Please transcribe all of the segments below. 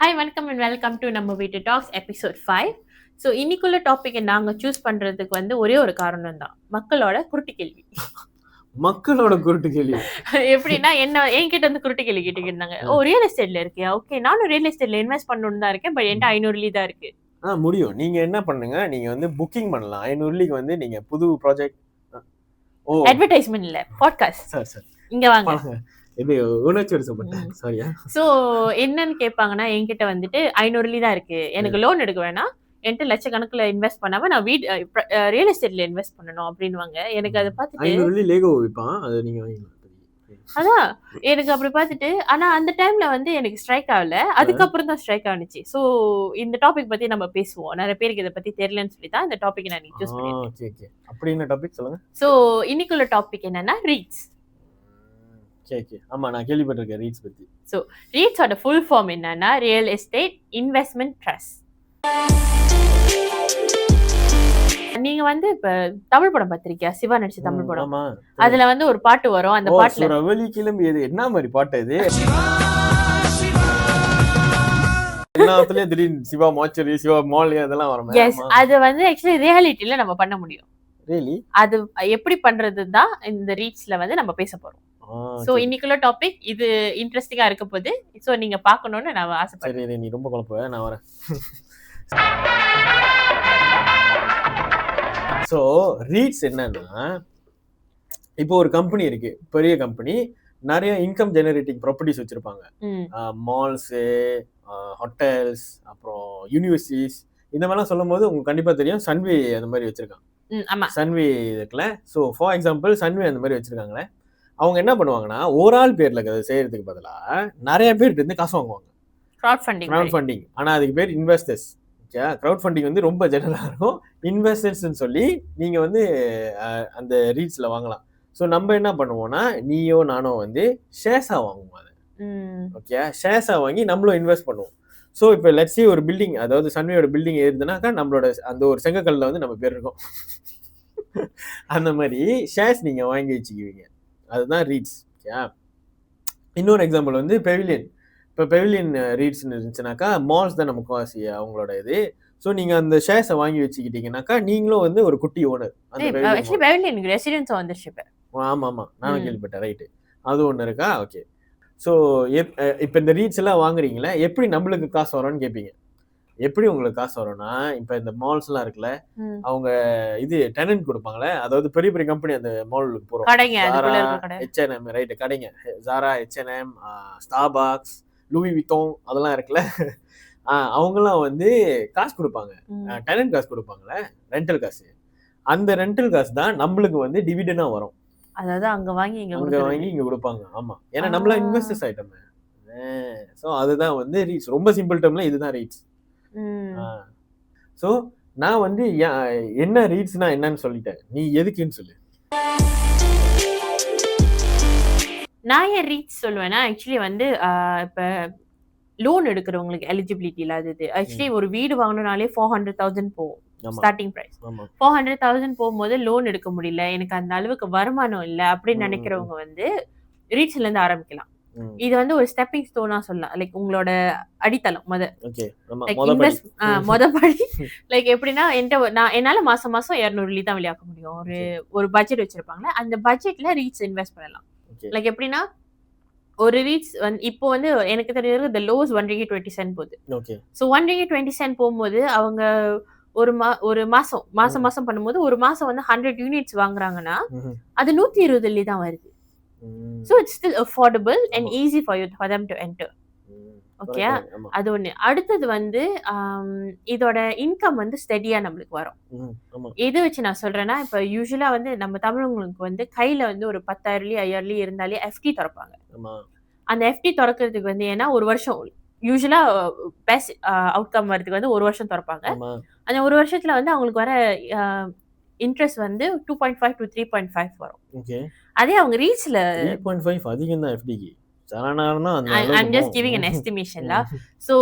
Hi வணக்கம் and welcome to நம்ம வீட்டு டாக்ஸ் எபிசோட் 5. ஸோ இன்னைக்குள்ள டாபிக் நாங்கள் சூஸ் பண்ணுறதுக்கு வந்து ஒரே ஒரு காரணம் தான், மக்களோட குருட்டு கேள்வி. மக்களோட குருட்டு கேள்வி எப்படின்னா என்கிட்ட வந்து குருட்டு கேள்வி கேட்டுக்கிட்டு இருந்தாங்க. ஓ, ரியல் எஸ்டேட்ல இருக்கியா? ஓகே, நானும் ரியல் எஸ்டேட்ல இன்வெஸ்ட் பண்ணணும்னு தான் இருக்கேன், பட் என்கிட்ட 500 தான் இருக்கு. முடியும். நீங்க என்ன பண்ணுங்க, நீங்க வந்து புக்கிங் பண்ணலாம். 500 வந்து நீங்க புது ப்ராஜெக்ட். அட்வர்டைஸ்மெண்ட் இல்ல, பாட்காஸ்ட். சார் இங்க வாங்க. இது உணர்ச்சிவசப்பட்டேன், சாரியா. ஸோ என்னன்னு கேட்பாங்கன்னா, என்கிட்ட வந்துட்டு 500 தான் இருக்கு, எனக்கு லோன் எடுக்க வேணாம், என்கிட்ட லட்சக்கணக்கில் இன்வெஸ்ட் பண்ணாம நான் ரியல் எஸ்டேட்ல இன்வெஸ்ட் பண்ணணும் அப்படின்வாங்க. எனக்கு அதை பார்த்துட்டு லேகோ விற்பான், அதை நீங்க வாங்கிக்கலாம். அதான் எனக்கு அப்படி பார்த்துட்டு, ஆனா அந்த டைம்ல வந்து எனக்கு ஸ்ட்ரைக் ஆகல, அதுக்கப்புறம் தான் ஸ்ட்ரைக் ஆனிச்சு. ஸோ இந்த டாபிக் பத்தி நம்ம பேசுவோம். நிறைய பேருக்கு இதை பத்தி தெரியலன்னு சொல்லி தான் இந்த டாபிக் நான் சூஸ் பண்ணிருக்கேன். அப்படி என்ன டாபிக் சொல்லுங்க. ஸோ இன்னைக்குள்ள டாபிக் என்னன்னா ரீட்ஸ். ஆமா, நான் கேள்விப்பட்டிருக்கேன் ரீட்ஸ் பத்தி. ஸோ ரீட்ஸோட ஃபுல் ஃபார்ம் என்னன்னா ரியல் எஸ்டேட் இன்வெஸ்ட்மெண்ட் ட்ரஸ்ட். நீங்க வந்து இப்ப தமிழ் படம் பார்த்திருக்கியா? சிவா நடிச்ச தமிழ் படம். அதுல வந்து ஒரு பாட்டு வரும். அந்த பாட்டுல ரவலி கிளம்பி என்ன மாதிரி பாட்டு இது? எல்லாத்துலயும் திடீர்னு சிவா மாச்சரி, சிவா மால் அதெல்லாம் வரும். எஸ், அது வந்து ஆக்சுவலி ரியாலிட்டில நம்ம பண்ண முடியும். ரியலி அது எப்படி பண்றது தான் இந்த ரீட்ஸ்ல வந்து நம்ம பேச போறோம். சோ இன்னைக்குள்ள டாபிக் இது இன்ட்ரெஸ்டிங்கா இருக்க போகுது. சோ நீங்க பார்க்கணும்னு நான் ஆசைப்படுறேன். சரி, நீ ரொம்ப குழப்ப, நான் வரேன். ஸோ ரீட்ஸ் என்னன்னா, இப்போ ஒரு கம்பெனி இருக்கு, பெரிய கம்பெனி, நிறைய இன்கம் ஜெனரேட்டிங் ப்ராப்பர்ட்டிஸ் வச்சிருப்பாங்க. மால்ஸு, ஹோட்டல்ஸ், அப்புறம் யூனிவர்சிட்டிஸ், இந்த மாதிரிலாம் சொல்லும் போது உங்களுக்கு கண்டிப்பா தெரியும் சன்வே அந்த மாதிரி வச்சிருக்காங்க. சன்வே இருக்குல்ல. ஸோ ஃபார் எக்ஸாம்பிள் சன்வே அந்த மாதிரி வச்சிருக்காங்களே, அவங்க என்ன பண்ணுவாங்கன்னா, ஒரு ஆள் பேர்ல அதை செய்யறதுக்கு பதிலா நிறைய பேர்கிட்ட இருந்து காசு வாங்குவாங்க. Crowd funding. ஆனா அதுக்கு பேர் இன்வெஸ்டர்ஸ். கிரவுட் ஃபண்டிங் வந்து ரொம்ப ஜெனரலா இருக்கும். இன்வெஸ்டர்ஸ் சொல்லி நீங்க வந்து அந்த ரீட்ஸ்ல வாங்கலாம். ஸோ நம்ம என்ன பண்ணுவோம்னா, நீயோ நானோ வந்து ஷேர்ஸா வாங்குவோம். அதை ஓகே, ஷேர்ஸா வாங்கி நம்மளும் இன்வெஸ்ட் பண்ணுவோம். ஸோ இப்போ லெட்ஸ் சே ஒரு பில்டிங், அதாவது சன்வேயோட பில்டிங் ஏறுதுனாக்கா நம்மளோட அந்த ஒரு செங்கக்கல்ல வந்து நம்ம பேர் இருக்கும். அந்த மாதிரி ஷேர்ஸ் நீங்க வாங்கி வச்சுக்குவீங்க. அதுதான் ரீட்ஸ். இன்னொரு எக்ஸாம்பிள் வந்து பெவிலியன். இப்போ பெவிலியன் ரீட்ஸ்ன்னு இருந்துச்சுனாக்கா, மால்ஸ் தான் நமக்கு வாசி அவங்களோட இது. ஸோ நீங்க அந்த ஷேர்ஸை வாங்கி வச்சுக்கிட்டீங்கன்னாக்கா நீங்களும் வந்து ஒரு குட்டி ஓனர். ஆமா, நானும் கேள்விப்பட்டேன். ரைட்டு, அது ஒன்று இருக்கா? ஓகே. ஸோ இப்போ இந்த ரீட்ஸ் எல்லாம் வாங்குறீங்களே, எப்படி நம்மளுக்கு காசு வரும்னு கேட்பீங்க. எப்படி உங்களுக்கு காசு வரும்னா, இப்ப இந்த மால்ஸ் எல்லாம் இருக்குல்ல, அவங்க இது டெனன்ட் கொடுப்பாங்களே, அதாவது பெரிய பெரிய கம்பெனி அந்த மாலுக்கு போறோம், H&M, ரைட், கடைங்க, ஜாரா, H&M, ஸ்டார்பாக்ஸ், லூயி விட்டோன் அதெல்லாம் இருக்குல்ல, அவங்கெல்லாம் வந்து காசு கொடுப்பாங்க, டெனன்ட் காசு கொடுப்பாங்களே, ரெண்டல் காசு. அந்த ரெண்டல் காசு தான் நம்மளுக்கு வந்து டிவிடெண்டா வரும். அதாவது அங்க வாங்கி இங்க கொடுப்பாங்க. ஆமா, ஏன்னா நம்மள இன்வெஸ்டர்ஸ் ஆயிட்டோமே. ஸோ அதுதான் வந்து ரீட்ஸ். ரொம்ப சிம்பிள் டேர்ம்ல இதுதான் ரீட்ஸ். ஸோ நான் வந்து என்ன ரீட்ஸ்னா என்னன்னு சொல்லிட்டேன், நீ எதுக்குன்னு சொல்லு. நான் ஏன் ரீட்ஸ் சொல்லுவேன்னா, ஆக்சுவலி வந்து இப்போ லோன் எடுக்கிறவங்களுக்கு எலிஜிபிலிட்டி இல்லாதது. ஆக்சுவலி ஒரு வீடு வாங்கணும்னாலே 400,000 போகும் ஸ்டார்டிங் பிரைஸ். 400,000 போகும்போது லோன் எடுக்க முடியல, எனக்கு அந்த அளவுக்கு வருமானம் இல்லை அப்படின்னு நினைக்கிறவங்க வந்து ரீட்ஸ்ல இருந்து ஆரம்பிக்கலாம். இது வந்து ஒரு ஸ்டெப்பிங் ஸ்டோனா சொல்லலாம். லைக் உங்களோட அடித்தளம் மொதப்படி. லைக் எப்படின்னா, என்னால மாசம் 200 தான் வெளியாக்க முடியும். ஒரு பட்ஜெட் வச்சிருப்பாங்க, அந்த பட்ஜெட்ல ரீட்ஸ் இன்வெஸ்ட் பண்ணலாம். லைக் எப்படின்னா, ஒரு ரீட்ஸ் வந்து இப்போ வந்து எனக்கு தெரிஞ்சது the lowest $1.20 போகுது. ஸோ $1.20 போகும்போது அவங்க ஒரு மாசம் பண்ணும்போது ஒரு மாசம் வந்து 100 யூனிட்ஸ் வாங்குறாங்கன்னா அது 120 தான் வருது. So it's still affordable and easy for them to enter. Okay, அது ஒண்ணு. அடுத்தது வந்து இதோட இன்கம் வந்து ஸ்டெடியா நம்மளுக்கு வரும். எது வச்சு நான் சொல்றேன்னா, இப்ப யூசுவலா வந்து நம்ம தமிழங்களுக்கு வந்து கையில வந்து ஒரு 10,000 5,000 இருந்தாலே FD திறப்பாங்க. அந்த FD திறக்கிறதுக்கு வந்து ஏன்னா ஒரு வருஷம் யூசுவலா பெஸ்ட் அவுட்கம் வரதுக்கு வந்து ஒரு வருஷம் திறப்பாங்க. அந்த ஒரு வருஷத்துல வந்து அவங்களுக்கு வர இன்ட்ரெஸ்ட் வந்து 2.5 to 3.5 வரும். அதே அவங்க ரீச்ல 3.5 அதிகம் தான் FD க்கு. I'm just giving an estimation la. So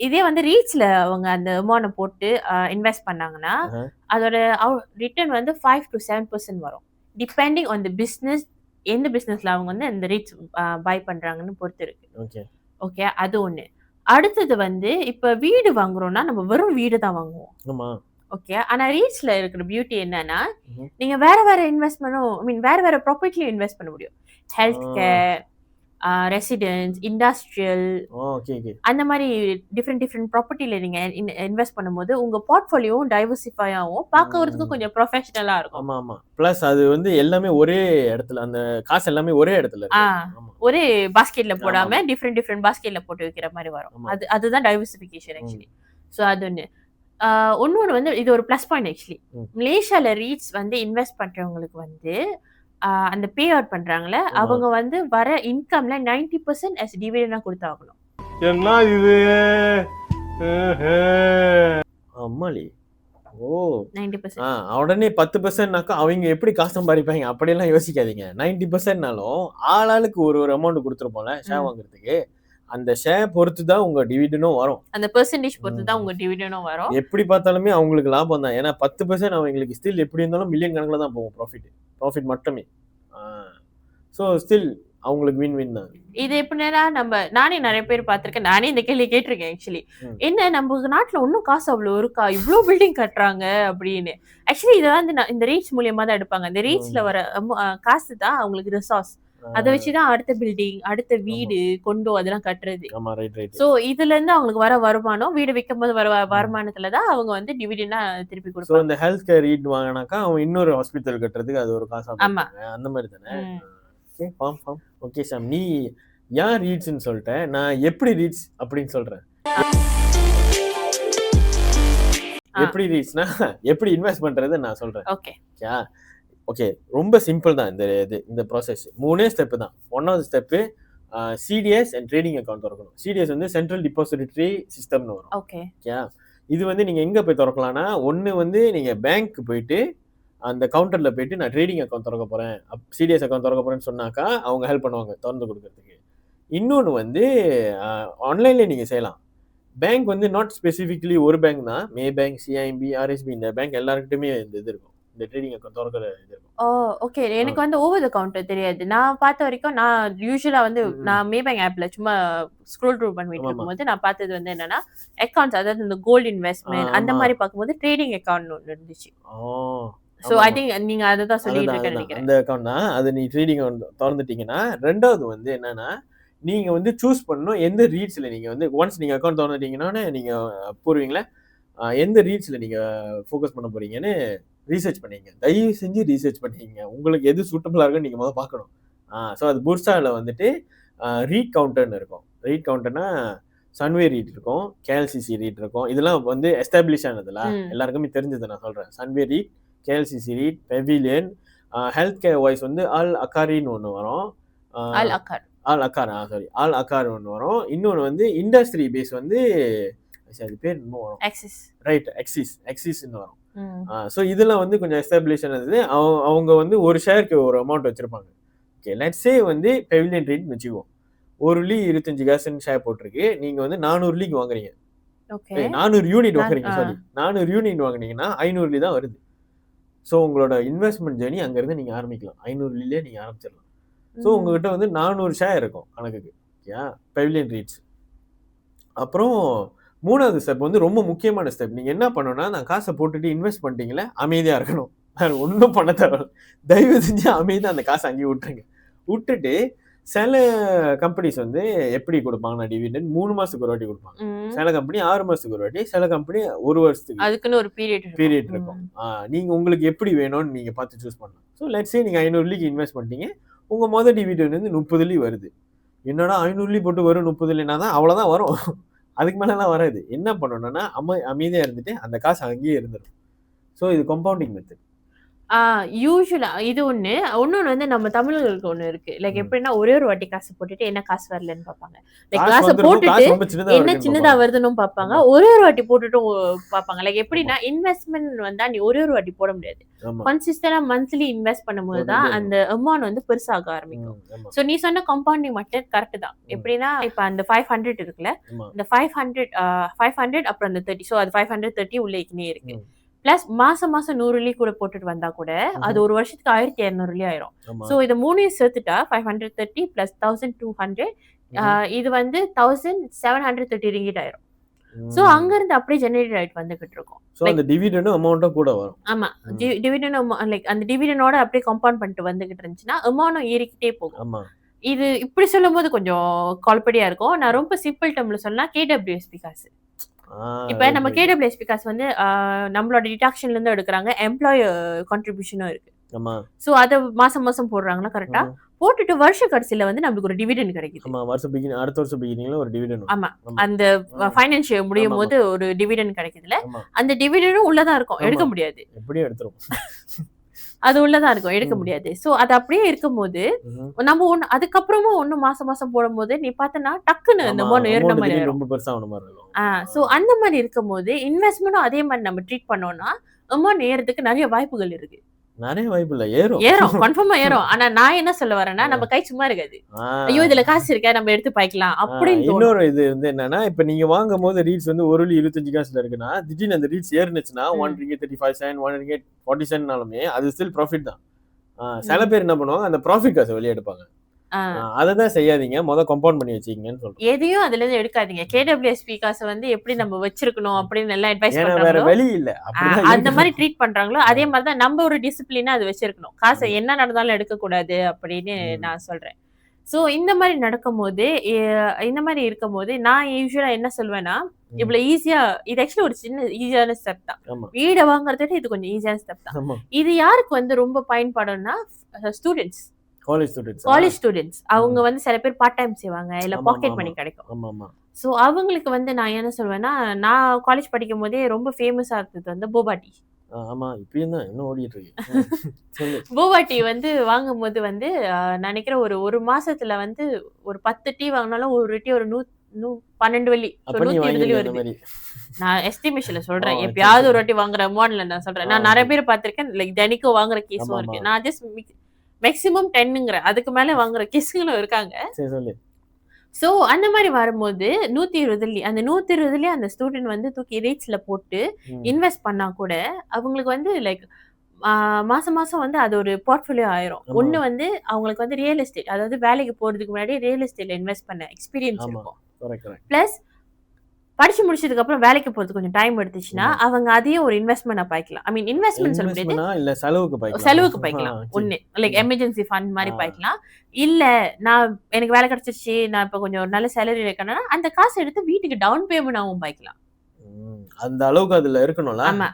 இதே வந்து ரீச்ல அவங்க அந்த அமௌண்ட் போட்டு இன்வெஸ்ட் பண்ணாங்கன்னா அதோட ரிட்டர்ன் வந்து 5 to 7% வரும், டிபெண்டிங் ஆன் தி பிசினஸ். எந்த பிசினஸ்ல அவங்க வந்து அந்த ரீட்ஸ் பை பண்றாங்கன்னு பொறுத்து இருக்கு. ஓகே, அது ஒண்ணு. அடுத்தது வந்து இப்ப வீடு வாங்குறோம்னா நம்ம வெறும் வீடு தான் வாங்குவோம். ஆமா. ஓகே. ஆனா ரீட்ஸ்ல இருக்கிற பியூட்டி என்னன்னா, ம்ஹ்ம். நீங்க வேற வேற இன்வெஸ்ட்மென்ட்டும் வேற வேற ப்ராப்பர்ட்டிலயும் இன்வெஸ்ட் பண்ண முடியும். Health care, residence, industrial okay, okay. அந்த மாரி டிஃபரெண்ட் ப்ராப்பர்ட்டில நீங்க இன்வெஸ்ட் பண்ணும்போது உங்க போர்ட்ஃபோலியோவும் டைவர்சிஃபை ஆகும். பார்க்கறதுக்கு கொஞ்சம் ப்ரொஃபஷனலா இருக்கும். ஆமா, ஆமா. பிளஸ் அது வந்து எல்லாமே ஒரே இடத்துல, அந்த காசு எல்லாமே ஒரே இடத்துல இருக்கு. ஆமா. ஒரே பாஸ்கெட்ல போடாம டிஃபரெண்ட் பாஸ்கெட்ல போட்டு வைக்கிற மாதிரி வரும். அதுதான் டைவர்சிஃபிகேஷன் ஆக்சுவலி. சோ அது ஒண்ணு. இன்னொன்று வந்து இது ஒரு ப்ளஸ் பாயிண்ட் ஆக்சுவலி. மலேசியால ரீட்ஸ் வந்து இன்வெஸ்ட் பண்றவங்களுக்கு வந்து அந்த பே அவுட் பண்றாங்கல்ல, அவங்க வந்து வர இன்கம்ல 90% as டிவிடெண்டா கொடுத்தாகணும். என்ன இது? அம்மாளி. ஓ 90%. உடனே 10%னாக்கா அவங்க எப்படி காசு சம்பாதிப்பாங்க அப்படியெல்லாம் யோசிக்காதீங்க. 90%னாலும் ஆளாளுக்கு ஒரு அமௌண்ட் கொடுத்துருப்போம்ல ஷேர் வாங்குறதுக்கு. அந்த ஷேர் பொறுத்து தான் உங்க டிவிடெண்டும் வரும். அந்த பெர்சன்டேஜ் பொறுத்து தான் உங்க டிவிடெண்டும் வரும். எப்படி பார்த்தாலுமே அவங்களுக்கு லாபம் தான். ஏன்னா 10% அவங்களுக்கு ஸ்டில் எப்படி இருந்தாலும் மில்லியன் கணக்குல தான் போகும் ப்ராஃபிட் மட்டுமே. ஸோ ஸ்டில் அவங்களுக்கு வின் தான். இது எப்படின்னா நானே நிறைய பேர் பார்த்திருக்கேன். நானே இந்த கேள்வி கேட்டிருக்கேன் ஆக்சுவலி. என்ன நம்ம நாட்டுல ஒன்னும் காசு அவ்வளவு இருக்கா, இவ்வளவு பில்டிங் கட்டுறாங்க அப்படின்னு. ஆக்சுவலி இதை வந்து இந்த ரீட்ஸ் மூலியமா தான் எடுப்பாங்க. இந்த ரீட்ஸ்ல வர காசு தான் அவங்களுக்கு ரிசோர்ஸ். அதை வச்சுதான் அடுத்த பில்டிங், அடுத்த வீடு, கொண்டோ அதெல்லாம் கட்டுறது. சோ இதுல இருந்து அவங்களுக்கு வர வருமானம், வீடு விற்கும் போது வர வருமானத்துலதான் அவங்க வந்து டிவிடெண்டா திருப்பி கொடுப்பாங்க. இந்த ஹெல்த் கேர் ரீட் வாங்கினாக்கா அவங்க இன்னொரு ஹாஸ்பிட்டல் கட்டுறதுக்கு அது ஒரு காசு. ஆமா, அந்த மாதிரி தானே. ஓகே சாம், நீ ஏன் ரீட்ஸ்ன்னு சொல்லிட்ட, நான் எப்படி ரீட்ஸ் அப்படின்னு சொல்றேன். எப்படி ரீட்ஸ்னா எப்படி இன்வெஸ்ட் பண்றது நான் சொல்றேன். ஓகே, ரொம்ப சிம்பிள் தான் இந்த ப்ராசஸ். 3 ஸ்டெப் தான். 1வது step CTS and trading account திறக்கணும். சிடிஎஸ் வந்து சென்ட்ரல் டிபாசிட்டரி சிஸ்டம்னு வரும். ஓகே, இது வந்து நீங்க எங்க போய் திறக்கலாம்னா, ஒன்னு வந்து நீங்க பேங்க் போயிட்டு அந்த கவுண்டர்ல போயிட்டு நான் ட்ரேடிங் அக்கௌண்ட் திறக்க போறேன், சிடிஎஸ் அக்கௌண்ட் திறக்க போறேன்னு சொன்னாக்கா அவங்க ஹெல்ப் பண்ணுவாங்க திறந்து கொடுக்கறதுக்கு. இன்னொன்று வந்து ஆன்லைன்ல நீங்க செய்யலாம். பேங்க் வந்து நாட் ஸ்பெசிஃபிக்லி ஒரு பேங்க் தான். மே பேங்க், சிஐஎம்பி, ஆர்எஸ்பி, இந்த பேங்க் எல்லாருக்கிட்டுமே இந்த இது இருக்கும், இந்த ட்ரேடிங் அக்கௌண்ட் திறக்கிற இது இருக்கும். ஓகே, எனக்கு வந்து ஓவர் தி கவுண்டர் தெரியாது. நான் பார்த்த வரைக்கும் நான் யூசுவலா வந்து நான் மே பேங்க் ஆப்ல சும்மா ஸ்க்ரோல் த்ரூ பண்ணிட்டு இருக்கும்போது நான் பார்த்தது வந்து என்னன்னா அக்கவுண்ட்ஸ், அதாவது இந்த கோல்ட் இன்வெஸ்ட்மெண்ட் அந்த மாதிரி பார்க்கும்போது ட்ரேடிங் அக்கவுண்ட் ஒன்று இருந்துச்சு. சோ ஐ திங்க் நீங்க அததான் சொல்லிட்டு இருக்கேன்னு நினைக்கிறேன். அந்த அக்கவுண்ட் தான். அது நீ ட்ரேடிங் திறந்துட்டீங்கன்னா, ரெண்டாவது வந்து என்னன்னா நீங்க வந்து சூஸ் பண்ணணும் எந்த ரீட்ஸ்ல நீங்க வந்து ஒன்ஸ் நீங்க அக்கௌண்ட் திறந்துட்டீங்கன்னா நீங்க போடுவீங்களா எந்த ரீட்ஸ்ல நீங்க ஃபோக்கஸ் பண்ண போறீங்கன்னு ரீசர்ச் பண்ணீங்க. தயவு செஞ்சு ரீசர்ச் பண்ணீங்க. உங்களுக்கு எது சூட்டபிளா இருக்குன்னு நீங்க முதல்ல பார்க்கணும். ஸோ அது புர்சாவில் வந்துட்டு ரீட் கவுண்டர்னு இருக்கும். ரீட் கவுண்டர்னா சன்வே ரீட் இருக்கும், கேஎல்சிசி ரீட் இருக்கும். இதெல்லாம் வந்து எஸ்டாப்ளிஷ் ஆனதுல எல்லாருக்குமே தெரிஞ்சது நான் சொல்றேன். Sunway REIT, KLCC REIT, Pavilion, health care wise வந்து ஆல் அக்காரின்னு ஒன்று வரும். ஆல் அக்கார் ஒன்று வரும். இன்னொன்று வந்து இண்டஸ்ட்ரி பேஸ் வந்து அது பேர் இன்னும் வரும், ரைட், எக்ஸிஸ்ன்னு வரும். ஸோ இதெல்லாம் வந்து கொஞ்சம் எஸ்டாப்ளிஷ் ஆனது. அவங்க வந்து ஒரு ஷேருக்கு ஒரு அமௌண்ட் வச்சிருப்பாங்க. ஓகே, லெட்ஸ் சே வந்து பெவிலியன் ரேட்னு வச்சுக்குவோம். 1 லீ 25 காசுன்னு ஷேர் போட்டிருக்கு. நீங்க வந்து 400 லீக்கு வாங்குறீங்க, 400 யூனிட் வாங்குறீங்க, சாரி 400 யூனிட் வாங்குனீங்கன்னா 500 லீ தான் வருது. ஸோ உங்களோட இன்வெஸ்ட்மெண்ட் ஜேர்னி அங்கேருந்து நீங்கள் ஆரம்பிக்கலாம். 500 லீலே நீங்கள் ஆரம்பிச்சிடலாம். ஸோ உங்ககிட்ட வந்து 400 ஷேர் இருக்கும் கணக்குக்கு. Okay, pavilion reads. அப்புறம் 3வது ஸ்டெப் வந்து ரொம்ப முக்கியமான ஸ்டெப். நீங்கள் என்ன பண்ணணும்னா, நான் காசை போட்டுட்டு இன்வெஸ்ட் பண்ணிட்டீங்களே, அமைதியாக இருக்கணும். வேறு ஒன்றும் பண்ண தேவை. தயவு செஞ்சு அமைதியாக அந்த காசை அங்கேயே விட்டுருங்க. விட்டுட்டு சில கம்பெனிஸ் வந்து எப்படி கொடுப்பாங்கன்னா டிவிடெண்ட் 3 மாசத்துக்கு ஒரு வாட்டி கொடுப்பாங்க. சில கம்பெனி 6 மாசத்துக்கு ஒரு வாட்டி, சில கம்பெனி 1 வருஷத்துக்கு, அதுக்குன்னு ஒரு பீரியட் இருக்கும். நீங்க உங்களுக்கு எப்படி வேணும்னு நீங்க பார்த்து சூஸ் பண்ணலாம். ஸோ லெட்ஸ் சே நீங்க 500 லீக்கு இன்வெஸ்ட் பண்ணிட்டீங்க, உங்க மொதல் டிவிடெண்ட் வந்து 30 லீ வருது. என்னடா 500 லீ போட்டு வரும் 30 லீனா தான், அவ்வளோதான் வரும், அதுக்கு மேலாம் வராது. என்ன பண்ணணும்னா அமைதியா இருந்துட்டு அந்த காசு அங்கேயே இருந்துடும். ஸோ இது கம்பவுண்டிங் மெத்தட். யூசுவலா இது இன்னொன்னு வந்து நம்ம தமிழர்களுக்கு ஒண்ணு இருக்கு. லைக் எப்படின்னா ஒரே ஒரு வாட்டி காசு போட்டுட்டு என்ன காசு வரலன்னு பாப்பாங்க. லைக் காசை போட்டுட்டு என்ன சின்னதா வருதுன்னு பாப்பாங்க, ஒரே ஒரு வாட்டி போட்டுட்டும் பாப்பாங்க. லைக் எப்படின்னா இன்வெஸ்ட்மெண்ட் வந்தா நீ ஒரே ஒரு வாட்டி போட முடியாது. கன்சிஸ்டன்டா மந்த்லி இன்வெஸ்ட் பண்ணும்போது தான் அந்த அமௌண்ட் வந்து பெருசாக ஆரம்பிக்கும். சோ நீ சொன்ன கம்பவுண்டிங் மட்டும் கரெக்ட் தான். எப்படின்னா இப்ப அந்த 500 இருக்குல்ல, இந்த 500 அப்புறம் அந்த 30, சோ அது 530 உள்ள இருக்கு. பிளஸ் மாசம் 100 வெள்ளி கூட போட்டுட்டு வந்தா கூட அது ஒரு வருஷத்துக்கு 1200 வெள்ளி ஆயிரும். ஆமா சோ இத மூணையும் சேர்த்துட்டா 530 பிளஸ் 1200 இது வந்து 1730 ரிங்கிட் ஆயிரும். சோ அங்க இருந்து அப்படியே ஜெனரேட் ஆயிட்டு வந்துகிட்டு இருக்கும். சோ அந்த டிவிடெண்ட் அமௌண்ட்டும் கூட வரும். ஆமா டிவிடெண்ட் லைக் அந்த டிவிடெண்டோட அப்படியே கம்பவுண்ட் பண்ணிட்டு வந்துகிட்டு இருந்துச்சுன்னா அமௌண்ட்டும் ஏறிக்கிட்டே போகும். ஆமா இது இப்படி சொல்லும்போது கொஞ்சம் கால்படியா இருக்கும். நான் ரொம்ப சிம்பிள் டேர்ம்ல சொன்னா KWSP காசு. இப்ப நம்ம KWSP காசு வந்து நம்மளோட டிடாக்ஷன்ல இருந்து எடுக்கிறாங்க, எம்ப்ளாயி கான்ட்ரிபியூஷனும் இருக்கு. ஆமா சோ அத மாசம் மாசம் போடுறாங்களா கரெக்டா? போட்டுட்டு வருஷ கடைசியில வந்து நமக்கு ஒரு டிவிடெண்ட் கிடைக்குது. ஆமா வருஷம் அடுத்த வருஷம் பிகினிங்ல ஒரு டிவிடெண்ட். ஆமா அந்த ஃபைனான்சியல் முடியும் போது ஒரு டிவிடெண்ட் கிடைக்குதுல, அந்த டிவிடெண்டும் உள்ளதா இருக்கும், எடுக்க முடியாது. எப்படியும் எடுத்துரும். அது உள்ளதா இருக்கும், எடுக்க முடியாது. சோ அது அப்படியே இருக்கும்போது நம்ம அதுக்கப்புறமும் ஒன்னும் மாசம் மாசம் போடும்போது நீ பார்த்தனா டக்குன்னு இந்த அமௌண்ட் ஏறின மாதிரி ரொம்ப பெருசா ஆன மாதிரி இருக்கும். சோ அந்த மாதிரி இருக்கும்போது இன்வெஸ்ட்மெண்ட்டும் அதே மாதிரி நம்ம ட்ரீட் பண்ணோம்னா அமௌண்ட் ஏறதுக்கு நிறைய வாய்ப்புகள் இருக்கு. நிறைய வாய்ப்பு இல்ல, ஏறும் கன்ஃபார்மா ஏறும். ஆனா நான் என்ன சொல்ல வரேன்னா நம்ம கை சும்மா இருக்காது. ஐயோ இதுல காசு இருக்கா நம்ம எடுத்து பாய்க்கலாம் அப்படின்னு. இன்னொரு இது வந்து என்னன்னா, இப்ப நீங்க வாங்கும் போது ரீட்ஸ் வந்து ஒரு 25 காசுல இருக்குன்னா திடீர்னு அந்த ரீட்ஸ் ஏறுனுச்சுன்னா 1 ringgit 35 cent 1 ringgit 40 centனாலுமே அது ஸ்டில் ப்ராஃபிட் தான். சில பேர் என்ன பண்ணுவாங்க, அந்த ப்ராஃபிட் காசை வெளியே எடுப்பாங்க. அததான் செய்யாதீங்க, கம்பவுண்ட் பண்ணி வச்சுக்கீங்கன்னு சொல்றேன். எதையும் அதுல இருந்து எடுக்காதீங்க. KWSP காசை வந்து எப்படி நம்ம வச்சிருக்கணும் அப்படின்னு எல்லாம் அட்வைஸ் பண்றாங்க. வேற வழி இல்ல, அந்த மாதிரி ட்ரீட் பண்றாங்களோ அதே மாதிரிதான் நம்ம ஒரு டிசிப்ளினா அது வச்சிருக்கணும். காசை என்ன நடந்தாலும் எடுக்க கூடாது அப்படின்னு நான் சொல்றேன். சோ இந்த மாதிரி நடக்கும்போது இந்த மாதிரி இருக்கும்போது நான் யூஸ்வலா என்ன சொல்வேன்னா, இவ்வளவு ஈஸியா இது ஆக்சுவலி ஒரு சின்ன ஈஸியான ஸ்டெப் தான். வீடை வாங்குறத இது கொஞ்சம் ஈஸியான ஸ்டெப் தான். இது யாருக்கு வந்து ரொம்ப பயன்படும்னா ஸ்டூடெண்ட்ஸ், காலேஜ் ஸ்டூடெண்ட்ஸ். அவங்க வந்து சில பேர் பார்ட் டைம் செய்வாங்க, இல்ல பாக்கெட் மணி கிடைக்கும். சோ அவங்களுக்கு வந்து நான் என்ன சொல்வேன்னா, நான் காலேஜ் படிக்கும் போதே ரொம்ப ஃபேமஸா இருந்தது வந்து போபா டீ. ஆமா இப்பயும் தான் இன்னும் ஓடிட்டு இருக்கு. போபா டீ வந்து வாங்கும்போது வந்து நினைக்கிறேன் ஒரு மாசத்துல வந்து ஒரு 10 டீ வாங்கினாலும் ஒரு டீ ஒரு 12 வெள்ளி 120 வெள்ளி வருது. நான் எஸ்டிமேஷன்ல சொல்றேன், எப்பயாவது ஒரு வாட்டி வாங்குற அமௌண்ட்ல நான் சொல்றேன். நான் நிறைய பேர் பார்த்திருக்கேன், லைக் தினிக்கும் வாங்குற கேஸும் இருக்கு. நான் ஜஸ்ட் மேக்ஸிமம் 10ங்கிற அதுக்கு மேல வாங்குற கேஸுங்களும் இருக்காங்க. சோ அந்த மாதிரி வரும்போது 120 வெள்ளி, அந்த 120 வெள்ளி அந்த ஸ்டூடெண்ட் வந்து தூக்கி ரேட்ஸ்ல போட்டு இன்வெஸ்ட் பண்ணா கூட அவங்களுக்கு வந்து லைக் மாசம் மாசம் வந்து அது ஒரு போர்ட்ஃபோலியோ ஆயிரும். ஒண்ணு வந்து அவங்களுக்கு வந்து ரியல் எஸ்டேட், அதாவது வேலைக்கு போறதுக்கு முன்னாடி ரியல் எஸ்டேட்ல இன்வெஸ்ட் பண்ண எக்ஸ்பீரியன்ஸ் இருக்கும். பிளஸ் படிச்சு முடிச்சதுக்கு அப்புறம் வேலைக்கு போறது கொஞ்சம் டைம் எடுத்துச்சுன்னா அவங்க அதையும் ஒரு இன்வெஸ்ட்மெண்ட் பாய்க்கலாம். ஐ மீன் இன்வெஸ்ட்மெண்ட் சொல்ல முடியாது, இல்ல செலவுக்கு பாய்க்கலாம். ஒண்ணு லைக் எமர்ஜென்சி ஃபண்ட் மாதிரி பாய்க்கலாம். இல்ல நான் எனக்கு வேலை கிடைச்சிருச்சு, நான் இப்ப கொஞ்சம் நல்ல சேலரி இருக்கேன்னா அந்த காசு எடுத்து வீட்டுக்கு டவுன் பேமெண்டாவும் பாய்க்கலாம். அந்த அளவுக்கு அதுல இருக்கணும்ல. ஆமா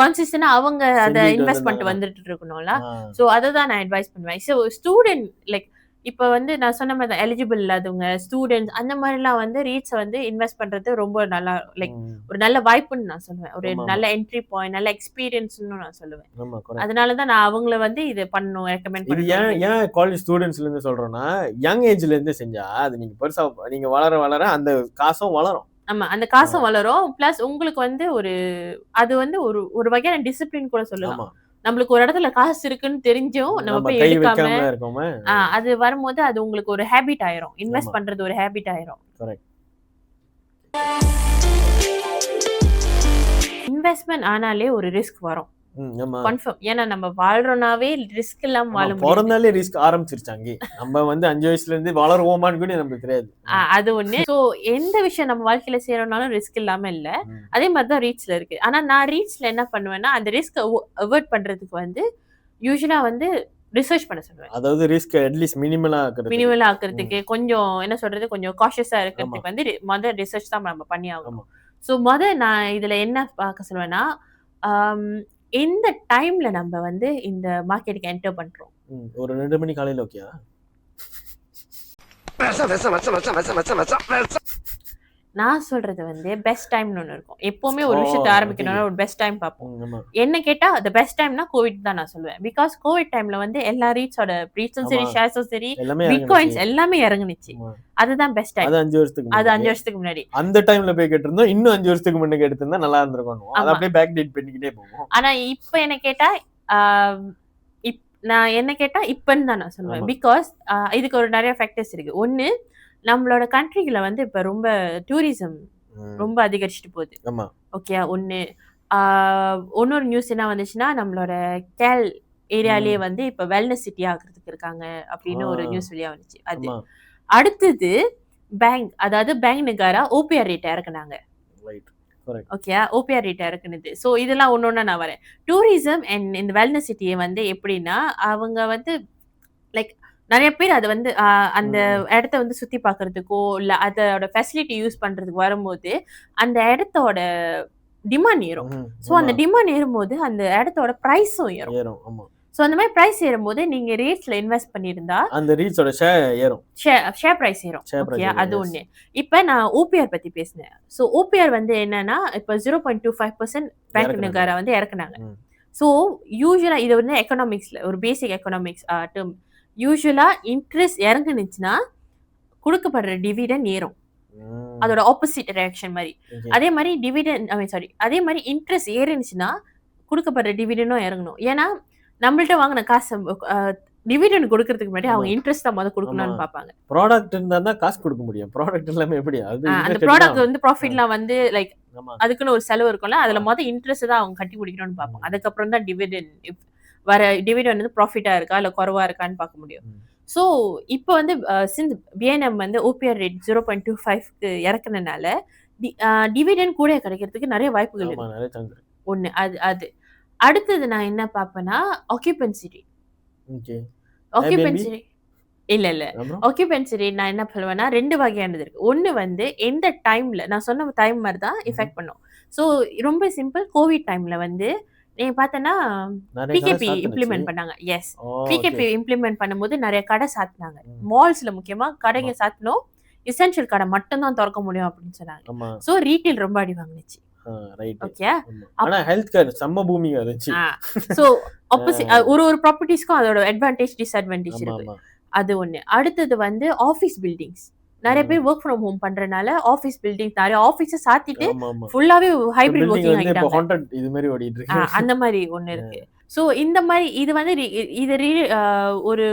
கான்சிஸ்டன்டா அவங்க அத இன்வெஸ்ட் பண்ணிட்டு வந்துட்டு இருக்கணும்ல. சோ அததான் நான் அட்வைஸ் பண்ணுவேன். சோ ஸ்டூடெண்ட் லைக் இப்ப வந்து நான் சொன்ன மாதிரி எலிஜிபிள் இல்லாதவங்க, ஸ்டூடெண்ட்ஸ் அந்த மாதிரி எல்லாம் வந்து ரீட்ஸ் வந்து இன்வெஸ்ட் பண்றது ரொம்ப நல்லா லைக் ஒரு நல்ல வாய்ப்புன்னு நான் சொல்லுவேன். ஒரு நல்ல என்ட்ரி பாயிண்ட், நல்ல எக்ஸ்பீரியன்ஸ்னு நான் சொல்லுவேன். அதனாலதான் நான் அவங்கள வந்து இது பண்ணணும் ரெக்கமெண்ட் பண்ணுவேன். ஏன் காலேஜ் ஸ்டூடெண்ட்ஸ்ல இருந்து சொல்றேன்னா, யங் ஏஜ்ல இருந்து செஞ்சா அது நீங்க பெருசா நீங்க வளர அந்த காசும் வளரும். ஆமா அந்த காசும் வளரும். பிளஸ் உங்களுக்கு வந்து அது வந்து ஒரு வகையான டிசிப்ளின் கூட சொல்லலாம். நம்மளுக்கு ஒரு இடத்துல காசு இருக்குன்னு தெரிஞ்சும் நம்ம போய் எடுக்காம அது வரும்போது அது உங்களுக்கு ஒரு ஹேபிட் ஆயிரும். இன்வெஸ்ட் பண்றது ஒரு ஹேபிட் ஆயிரும். இன்வெஸ்ட்மெண்ட் ஆனாலே ஒரு ரிஸ்க் வரும். கன்ஃபார்ம். ஏன்னா நம்ம வாழ்றோம்னாவே ரிஸ்க் இல்லாம வாழ முடியாது. பிறந்தாலே ரிஸ்க் ஆரம்பிச்சிருச்சாங்க. நம்ம வந்து 5 வயசுல இருந்து வளருவோமான்னு கூட நமக்கு தெரியாது. அது ஒண்ணு. சோ எந்த விஷயம் நம்ம வாழ்க்கையில செய்யறோம்னாலும் ரிஸ்க் இல்லாம இல்ல. அதே மாதிரிதான் ரீட்ஸ்ல இருக்கு. ஆனா நான் ரீட்ஸ்ல என்ன பண்ணுவேன்னா, அந்த ரிஸ்க் அவாய்ட் பண்றதுக்கு வந்து யூசுவலா வந்து ரிசர்ச் பண்ண சொல்லுவேன். அதாவது ரிஸ்க் அட்லீஸ்ட் மினிமலா ஆக்குறதுக்கு கொஞ்சம் என்ன சொல்றது, கொஞ்சம் காஷியஸா இருக்கிறதுக்கு வந்து முதல் ரிசர்ச் தான் நம்ம பண்ணி ஆகணும். சோ நான் இதுல என்ன பார்க்க சொல்லுவேன்னா, எந்த டைம்ல நம்ம வந்து இந்த மார்க்கெட்டுக்கு என்டர் பண்றோம். ஒரு 2 மணி காலையில ஓகேயா? நான் சொல்றது வந்து பெஸ்ட் டைம்னு ஒண்ணு இருக்கும். எப்பவுமே ஒரு விஷயத்தை ஆரம்பிக்கணும்னா ஒரு பெஸ்ட் டைம் பார்ப்போம். என்ன கேட்டா the பெஸ்ட் டைம்னா கோவிட் தான் நான் சொல்லுவேன். பிகாஸ் கோவிட் டைம்ல வந்து எல்லா ரீட்ஸும் சரி, ஷேர்ஸும் சரி, பிட்காயின்ஸ் எல்லாமே இறங்குனுச்சு. அதுதான் பெஸ்ட் டைம். அது 5 வருஷத்துக்கு முன்னாடி. அந்த டைம்ல போய் கேட்டிருந்தோம். இன்னும் 5 வருஷத்துக்கு முன்னாடி எடுத்திருந்தா நல்லா இருந்திருக்கும். அது அப்படியே பேக் டேட் பண்ணிக்கிட்டே போகும். ஆனா இப்ப என்ன கேட்டா இப்பன்னு தான் நான் சொல்லுவேன். பிகாஸ் இதுக்கு ஒரு நிறைய ஃபேக்டர்ஸ் இருக்கு. ஒண்ணு, நம்மளோட கண்ட்ரில வந்து இப்ப ரொம்ப டூரிசம் ரொம்ப அதிகரிச்சுட்டு போகுது. ஓகே ஒண்ணு. இன்னொரு நியூஸ் என்ன வந்துச்சுன்னா நம்மளோட கேல் ஏரியாலேயே வந்து இப்ப வெல்னஸ் சிட்டி ஆகிறதுக்கு இருக்காங்க அப்படின்னு ஒரு நியூஸ் வெளியா வந்துச்சு. அது அடுத்தது பேங்க், அதாவது பேங்க் நெகாரா ஓபிஆர் ரேட் இறக்குனாங்க. ஓகே, ஓபிஆர் ரேட் இறக்குனது. ஸோ இதெல்லாம் ஒன்னொன்னா நான் வரேன். டூரிசம் அண்ட் இந்த வெல்னஸ் சிட்டியை வந்து எப்படின்னா அவங்க வந்து லைக் நிறைய பேர் அதை வந்து அந்த இடத்த வந்து சுத்தி பாக்குறதுக்கோ இல்ல அதோட ஃபெசிலிட்டி யூஸ் பண்றதுக்கு வரும்போது அந்த இடத்தோட டிமாண்ட் ஏறும். ஸோ அந்த டிமாண்ட் ஏறும்போது அந்த இடத்தோட பிரைஸும் ஏறும். ஸோ அந்த மாதிரி பிரைஸ் ஏறும்போது நீங்க ரேட்ஸ்ல இன்வெஸ்ட் பண்ணியிருந்தா அந்த ரேட்ஸோட ஷேர் ஏறும், ஷேர் பிரைஸ் ஏறும். ஓகே, அது ஒண்ணு. இப்ப நான் ஓபிஆர் பத்தி பேசினேன். ஸோ ஓபிஆர் வந்து என்னன்னா இப்ப 0.25% பேங்க் நெகாரா வந்து இறக்குனாங்க. ஸோ யூஸ்வலா இது வந்து எக்கனாமிக்ஸ்ல ஒரு பேசிக் எக்கனாமிக்ஸ் டேர்ம். யூஸ்வலா இன்ட்ரெஸ்ட் இறங்குனுச்சுன்னா கொடுக்கப்படுற டிவிடன் ஏறும், அதோட ஆப்போசிட் ரியாக்ஷன் மாதிரி. அதே மாதிரி டிவிடன் அதே மாதிரி இன்ட்ரெஸ்ட் ஏறினுச்சுன்னா கொடுக்கப்படுற டிவிடனும் இறங்கணும். ஏன்னா நம்மள்ட்ட வாங்கின காசு டிவிடெண்ட் கொடுக்கறதுக்கு முன்னாடி அவங்க இன்ட்ரெஸ்ட் தான் முதல்ல கொடுக்கணும்னு பாப்பாங்க. ப்ராடக்ட் இருந்தா தான் காசு கொடுக்க முடியும். ப்ராடக்ட் எல்லாமே எப்படி அந்த ப்ராடக்ட் வந்து ப்ராஃபிட்லாம் வந்து லைக் அதுக்குன்னு ஒரு செலவு இருக்கும்ல, அதுல முதல்ல இன்ட்ரெஸ்ட் தான் அவங்க கட்டி முடிக்கணும்னு பார்ப்பாங்க. அதுக்கப்புறம் தான் டிவிடெண்ட் வர டிவிடெண்ட் வந்து ப்ராஃபிட்டா இருக்கா இல்ல குறைவா இருக்கான்னு பார்க்க முடியும். ஸோ இப்போ வந்து சின்ஸ் பிஎன்எம் வந்து ஓபிஆர் ரேட் 0.25க்கு இறக்குனனால டிவிடெண்ட் கூட கிடைக்கிறதுக்கு நிறைய வாய்ப்புகள் இருக்கு. ஒண்ணு அது. அடுத்தது நான் என்ன பார்ப்பேன்னா ஆக்குபென்சி ரேட். ஆக்குபென்சி ரேட் இல்ல ஆக்குபென்சி ரேட் நான் என்ன சொல்லுவேன்னா ரெண்டு வகையானது இருக்கு. ஒன்னு வந்து எந்த டைம்ல நான் சொன்ன டைம் மாதிரி தான் எஃபெக்ட் பண்ணும். ஸோ ரொம்ப சிம்பிள். கோவிட் டைம்ல வந்து நீங்க பார்த்தனா பிகேபி இம்ப்ளிமெண்ட் பண்ணாங்க. எஸ், பிகேபி இம்ப்ளிமெண்ட் பண்ணும்போது நிறைய கடை சாத்தினாங்க. மால்ஸ்ல முக்கியமா கடைங்க சாத்தினோம். எசென்ஷியல் கடை மட்டும் தான் திறக்க முடியும் அப்படின்னு சொன்னாங்க. ஸோ ரீட்டைல் ரொம்ப அடி வாங்குச்சு. ஆனா ஹெல்த் கேர் செம்ம பூமியா இருந்துச்சு. சோ ஆப்போசிட் ஒரு ப்ராப்பர்ட்டிஸ்க்கும் அதோட அட்வான்டேஜ் டிஸ்அட்வான்டேஜ் இருக்கு. அது ஒண்ணு. அடுத்தது வந்து ஆபீஸ் பில்டிங்ஸ். நிறைய பேர் வொர்க் ஃப்ரம் ஹோம் பண்றனால ஆபீஸ் பில்டிங் நிறைய ஆபீஸ சாத்திட்டு ஃபுல்லாவே ஹைபிரிட் வொர்க்கிங் ஆயிட்டாங்க. இது மாதிரி ஓடிட்டு இருக்கு. அந்த மாதிரி ஒண்ணு இருக்கு. சோ இந்த மாதிரி இது வந்து இது ஒரு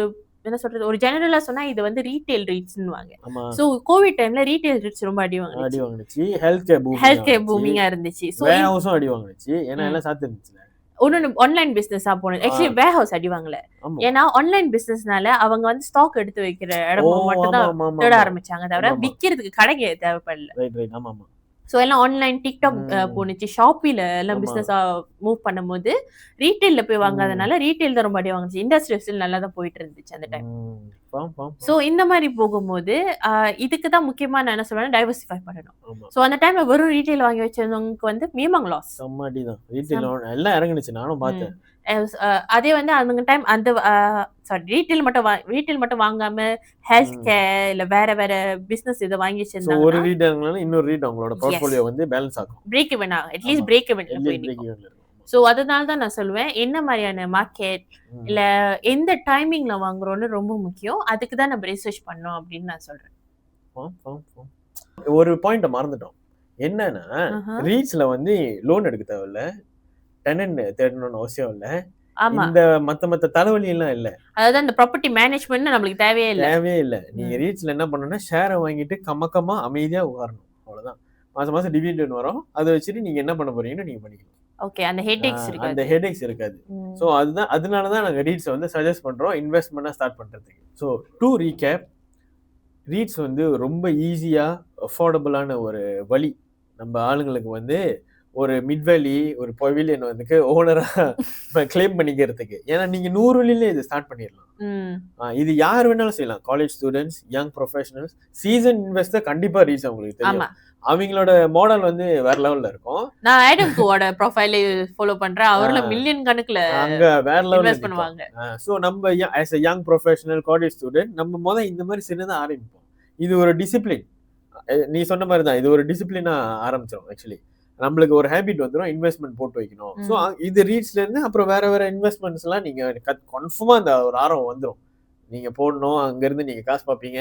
என்ன சொல்றது, ஒரு ஜெனரலா சொன்னா இது வந்து ரீட்டைல் ரேட்ஸ்னுவாங்க. சோ கோவிட் டைம்ல ரீட்டைல் ரேட்ஸ் ரொம்ப அடி வாங்குச்சு. ஹெல்த் கேர் பூமிங்கா இருந்துச்சு. சோ வேர் ஹவுஸும் அடி வாங்குச்சு. ஏன்னா எல்லாம் சாத்தி இருந்துச்சு. ஒன்னு ஆன்லைன் பிசினஸா போனது. ஆக்சுவலி வேர் ஹவுஸ் அடி வாங்கல. ஏன்னா ஆன்லைன் பிசினஸ்னால அவங்க வந்து ஸ்டாக் எடுத்து வைக்கிற இடம் மட்டும் தான் தேட ஆரம்பிச்சாங்க, தவிர விக்கிறதுக்கு கடைக்கு தேவைப்படல. சோ எல்லாம் ஆன்லைன் டிக்டாக் போனுச்சு, ஷாப்பில எல்லாம் பிசினஸா மூவ் பண்ணும்போது ரீட்டைல்ல போய் வாங்காதனால ரீட்டைல் தான் ரொம்ப அடி வாங்குச்சு. இண்டஸ்ட்ரியல் நல்லா தான் போயிட்டு இருந்துச்சு அந்த டைம். சோ இந்த மாதிரி போகும்போது இதுக்கு தான் முக்கியமா நான் என்ன சொல்றேன், டைவர்சிஃபை பண்ணணும். சோ அந்த டைம்ல வெறும் ரீட்டைல் வாங்கி வச்சிருந்தவங்களுக்கு வந்து மினிமம் லாஸ். சம்மடி தான் ரீட்டைல் எல்லாம் இறங்குச்சு, நானும் பார்த்தேன். அதே வந்து அந்த டைம் அந்த ரீட்டைல் மட்டும் வாங்காம ஹெல்த் கேர் இல்ல வேற வேற பிசினஸ் இத வாங்கி வச்சிருந்தாங்க. ஒரு ரீட்டைல்னால இன்னொரு ரீட் அவங்களோட போர்ட்ஃபோலியோ வந்து பேலன்ஸ் ஆகும். பிரேக் ஈவன் ஆகும். At least break even. சோ அதனால தான் நான் சொல்லுவேன் என்ன மாதிரியான மார்க்கெட் இல்ல எந்த டைமிங்ல வாங்குறோம்னு ரொம்ப முக்கியம். அதுக்கு தான் நம்ம ரிசர்ச் பண்ணோம் அப்படின்னு நான் சொல்றேன். ஒரு பாயிண்ட் மறந்துட்டோம். என்னன்னா ரீட்ஸ்ல வந்து லோன் எடுக்க தேவையில்ல, டெனன்ட் தேடணும்னு அவசியம் இல்ல. இந்த மத்த தலைவலி எல்லாம் இல்ல. அதாவது அந்த ப்ராப்பர்ட்டி மேனேஜ்மெண்ட் நமக்கு தேவையே இல்ல. நீங்க ரீட்ஸ்ல என்ன பண்ணணும்னா ஷேரை வாங்கிட்டு கம்மக்கமா அமைதியா உட்காரணும், அவ்வளவுதான். மாசம் டிவிடெண்ட் வரும், அதை வச்சுட்டு நீங்க என்ன பண்ண போறீங்கன்னு நீங்க பண்ணிக்கலாம். ஓகே, அந்த ஹெடேக்ஸ் இருக்காது. சோ அதுதான், அதனாலதான் நாங்க ரீட்ஸ் வந்து சஜஸ்ட் பண்றோம் இன்வெஸ்ட்மெண்டா ஸ்டார்ட் பண்றதுக்கு. ஸோ டு ரீகேப், ரீட்ஸ் வந்து ரொம்ப ஈஸியா அஃபோர்டபுளான ஒரு வழி. நம்ம ஆளுங்களுக்கு வந்து ஒரு மிட்வேலி ஒரு பவிலியன் வந்து ஓனரா கிளைம் பண்ணிக்கிறதுக்கு. ஏன்னா நீங்க 100 வழியில இது ஸ்டார்ட் பண்ணிடலாம். இது யார் வேணாலும் செய்யலாம். College students, young professionals, season investor கண்டிப்பா ரீட்ஸ் அவங்களுக்கு தெரியும். அவங்களோட மாடல் வந்து வேற லெவல்ல இருக்கும். நான் ஆடம் கோவோட ப்ரொஃபைல ஃபாலோ பண்றேன். அவர்ல மில்லியன் கணக்குல அங்க வேற லெவல்ல இன்வெஸ்ட் பண்ணுவாங்க. சோ நம்ம as a young professional college student நம்ம இந்த மாதிரி சின்னதா ஆரம்பிப்போம். இது ஒரு டிசிப்ளின். நீ சொன்ன மாதிரி தான், இது ஒரு டிசிப்ளினா ஆரம்பிச்சோம். ஆக்சுவலி நம்மளுக்கு ஒரு ஹேபிட் வந்துடும், இன்வெஸ்ட்மெண்ட் போட்டு வைக்கணும். ஸோ இது ரீட்ஸ்ல இருந்து அப்புறம் வேற வேற இன்வெஸ்ட்மெண்ட்ஸ் எல்லாம் நீங்க கன்ஃபார்மா அந்த ஒரு ஆர்வம் வந்துடும். நீங்க போடணும், அங்க இருந்து நீங்க காசு பாப்பீங்க.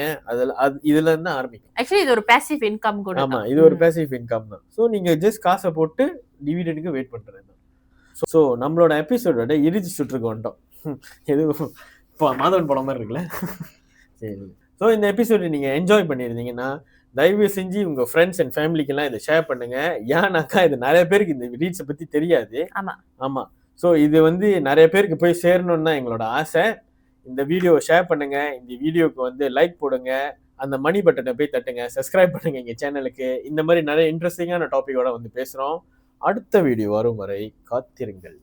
இதுல இருந்து ஆரம்பிக்கும். ஆக்சுவலி இது ஒரு பாசிவ் இன்கம் கூட. ஆமா, இது ஒரு பாசிவ் இன்கம் தான். ஸோ நீங்க ஜஸ்ட் காசை போட்டு டிவிடெண்டுக்கு வெயிட் பண்றது தான். ஸோ நம்மளோட எபிசோடோட இறுதி சுற்றுக்கு வந்துட்டோம். எது மாதவன் படம் மாதிரி இருக்குல்ல. சரி, ஸோ இந்த எபிசோடு நீங்கள் என்ஜாய் பண்ணியிருந்தீங்கன்னா தயவு செஞ்சு உங்க ஃப்ரெண்ட்ஸ் அண்ட் ஃபேமிலிக்கெல்லாம் இதை ஷேர் பண்ணுங்க. ஏன்னாக்கா இது நிறைய பேருக்கு இந்த ரீட்ஸை பத்தி தெரியாது. ஆமா. ஸோ இது வந்து நிறைய பேருக்கு போய் சேரணும்னு தான் எங்களோட ஆசை. இந்த வீடியோவை ஷேர் பண்ணுங்க. இந்த வீடியோக்கு வந்து லைக் போடுங்க. அந்த மணி பட்டனை போய் தட்டுங்க. சப்ஸ்கிரைப் பண்ணுங்க எங்க சேனலுக்கு. இந்த மாதிரி நிறைய இன்ட்ரெஸ்டிங்கான டாபிக்கோட வந்து பேசுறோம். அடுத்த வீடியோ வரும் வரை காத்திருங்கள்.